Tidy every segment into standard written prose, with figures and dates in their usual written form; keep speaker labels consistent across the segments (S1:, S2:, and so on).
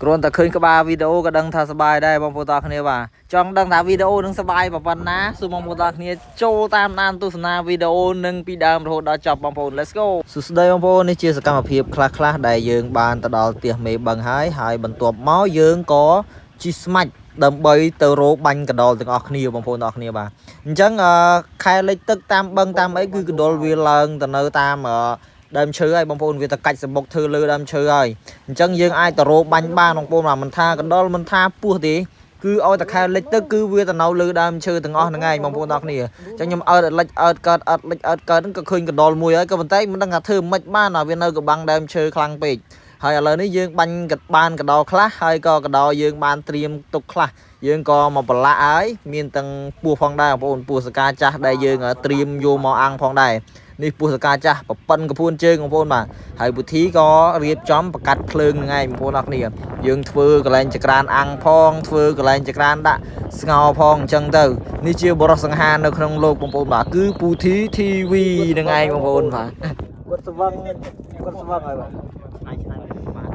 S1: គ្រាន់តែឃើញក្បាលវីដេអូក៏ដឹងថាសប្បាយដែរបងប្អូនទាំងគ្នាបាទចង់ដឹងថាវីដេអូនឹងសប្បាយប៉ុណ្ណាសូមបងប្អូនទាំងគ្នាចូលតាមដានទស្សនាវីដេអូនឹងពីដើមរហូតដល់ចប់បងប្អូន Let's go សួស្តីបងប្អូននេះជាសកម្មភាពខ្លះៗដែលយើងបានទៅដល់ផ្ទះមេបឹងហើយបន្ទាប់មកយើងក៏ជិះស្មាច់ដើម្បីទៅរកបាញ់កណ្ដុរទាំងអស់គ្នាបងប្អូនទាំងអស់គ្នាបាទអញ្ចឹងខែលិចទឹកតាមបឹងតាមអីគឺកណ្ដុរវាឡើងទៅនៅតាមដើមឈើហើយបងប្អូនវាទៅកាច់សម្បុកធ្វើលើដើមឈើហើយអញ្ចឹងយើងអាចទៅរកបាញ់បានបងប្អូនបាទមិនថាកណ្ដុរមិនថាពស់ទេគឺឲ្យតែខែលិចទឹកគឺវាទៅនៅលើដើមឈើទាំងអស់ហ្នឹងហើយបងប្អូនទាំងគ្នាអញ្ចឹងខ្ញុំអើតលិចអើតកើតអត់លិចអើតកើតហ្នឹងក៏ឃើញកណ្ដុរមួយហើយក៏ប៉ុន្តែមិនដឹងថាធ្វើមិនបានវានៅកបាំងដើមឈើខ្លាំងពេកហើយឥឡូវនេះយើងបាញ់បានកណ្ដុរខ្លះហើយក៏កណ្ដុរយើងបានត្រៀមទុកខ្លះយើងក៏មកប្រឡាក់ហើយមានទាំងពស់ផងដែរបងប្អូនពស់សកាចាស់ដែលយើងត្រៀមយកមកអាំងផងដែរនេះពស់សកាចាស់ប្រប៉ិនកពួនជើងបងប្អូនបាទហើយពុធីក៏រៀបចំបកាត់ភ្លើងហ្នឹងឯងបងប្អូនអរគ្នាយើងធ្វើកន្លែងចក្រានអាំងផងធ្វើកន្លែងចក្រានដាក់ស្ងោរផងអញ្ចឹងទៅនេះជាបរិសសង្ហានៅក្នុងលោកបងប្អូនបាទគឺពុធី TV ហ្នឹងឯងបងប្អូនបាទគាត់ស្វឹងហើយបាទឆ្នៃបាទ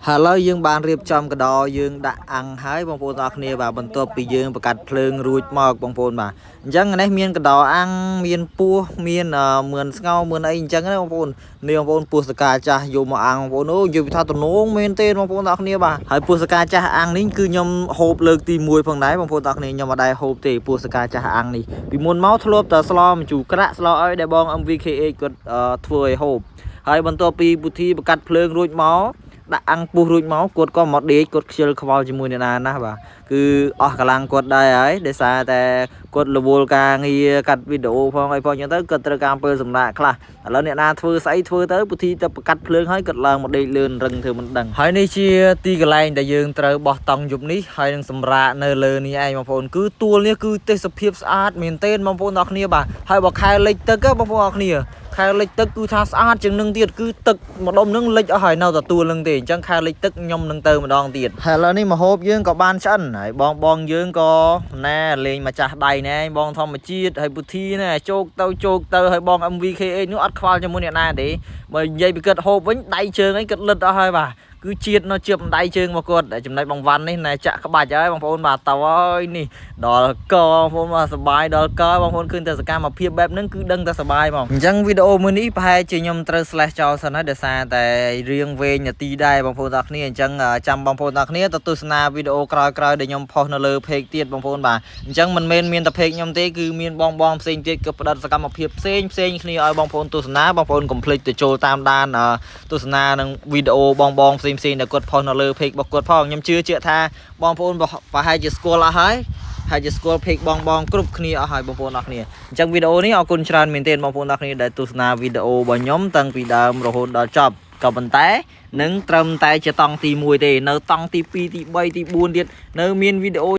S1: ហើយឥឡូវយើងបានរៀបចំកណ្ដុរយើងដាក់អាំងហើយបងប្អូនទាំងអស់គ្នាបាទបន្ទាប់ពីយើងបង្កាត់ភ្លើងរួចមកបងប្អូនបាទអញ្ចឹងនេះមានកណ្ដុរអាំងមានពោះមានមឿនស្ងោមឿនអីអញ្ចឹងណាបងប្អូននេះបងប្អូនពោះសកាចាស់យកមកអាំងបងប្អូនអូនិយាយថាទំនងមែនទេបងប្អូនទាំងអស់គ្នាបាទហើយពោះសកាចាស់អាំងនេះគឺខ្ញុំហូបលើកទី1ផងដែរបងប្អូនទាំងអស់គ្នាខ្ញុំអត់ដែរហូបទេពោះសកាចាស់អាំងនេះពីមុនមកធ្លាប់តែស្លម្ជូរក្រាក់ស្លអីដែលបង MVKH គាត់ធ្វើឲ្យហូបហើយបន្ទាប់ពីពុធីបង្កាត់ភ្លើងរួចមកដាក់អាំងពុះរួចមកគាត់ក៏មកដេកគាត់ខ្ជិលខ្វល់ជាមួយអ្នកណាណាបាទគឺអស់កម្លាំងគាត់ដែរហើយដោយសារតែគាត់រវល់ការងារកាត់វីដេអូផងអីផងអញ្ចឹងទៅគាត់ត្រូវការអំពើសម្រាកខ្លះឥឡូវអ្នកណាធ្វើស្អីធ្វើទៅពុធីទៅបង្កាត់ភ្លើងហើយគាត់ឡើងមកដេកលឿនរឹងធ្វើមិនដឹងហើយនេះជាទីកន្លែងដែលយើងត្រូវបោះតង់យប់នេះហើយនឹងសម្រាកនៅលើនេះឯងបងប្អូនគឺទួលនេះគឺទេសភាពស្អាតមែនទែនបងប្អូនទាំងគ្នាបាទហើយបើខែលិចទឹកបងប្អូនទាំងគ្នាខែលិចទឹកគឺថាស្អាតជាងនឹងទៀតគឺទឹកម្ដុំនឹងលិចអស់ហើយនៅតែទួលនឹងទេអញ្ចឹងខែលិចទឹកខ្ញុំនឹងទៅម្ដងទៀតហើយឥឡូវនេះម្ហូបយើងក៏បានឆ្អិនហើយបងយើងក៏ណែលេងម្ចាស់ដៃណែបងធម្មជាតិហើយពុធីណែជោគទៅហើយបង MVKH នោះអត់ខ្វល់ជាមួយអ្នកណាទេបើនិយាយពីគាត់ហូបវិញដៃជើងអីគាត់លិតអស់ហើយបាទគឺជាតិនៅជាប់ដៃជើងមកគាត់ចំណុចបងវ៉ាន់នេះណែចាក់ក្បាច់ហើយបងប្អូនបាទទៅហើយនេះដល់កបងប្អូនបាទសប្បាយដល់កបងប្អូនឃើញតែសកម្មភាពបែបហ្នឹងគឺដឹងតែសប្បាយហ្មងអញ្ចឹងវីដេអូមួយនេះប្រហែលជាខ្ញុំត្រូវ slash ចោលសិនហើយដោយសារតែរៀងវែងនាទីដែរបងប្អូនទាំងគ្នាអញ្ចឹងចាំបងប្អូនទាំងគ្នាទៅទស្សនាវីដេអូក្រោយៗដែលខ្ញុំផុសនៅលើ page ទៀតបងប្អូនបាទអញ្ចឹងមិនមែនមានតែ page ខ្ញុំទេគឺមានបងផ្សេងទៀតក៏ផ្ដិតសកម្មភាពផ្សេងគ្នាឲ្យបងប្អូនទស្សនាបងប្អូនកុំភ្លេចទៅចូលតាមដានទស្សនានឹងវីដេអូបងផ្សេងដែលគាត់ផុសនៅលើ page របស់គាត់ផងខ្ញុំជឿជាក់ថាបងប្អូនប្រហែលជាស្គាល់អស់ហើយជាស្គាល់ page បងគ្រប់គ្នាអស់ហើយបងប្អូនអរគ្នាអញ្ចឹងវីដេអូនេះអរគុណច្រើនមែនទែនបងប្អូនអរគ្នាដែលទស្សនាវីដេអូរបស់ខ្ញុំតាំងពីដើមរហូតដល់ចប់ក៏ប៉ុន្តែនឹងត្រឹមតែជាតង់ទី1ទេនៅតង់ទី2ទី3ទី4ទៀតនៅមានវីដេអូ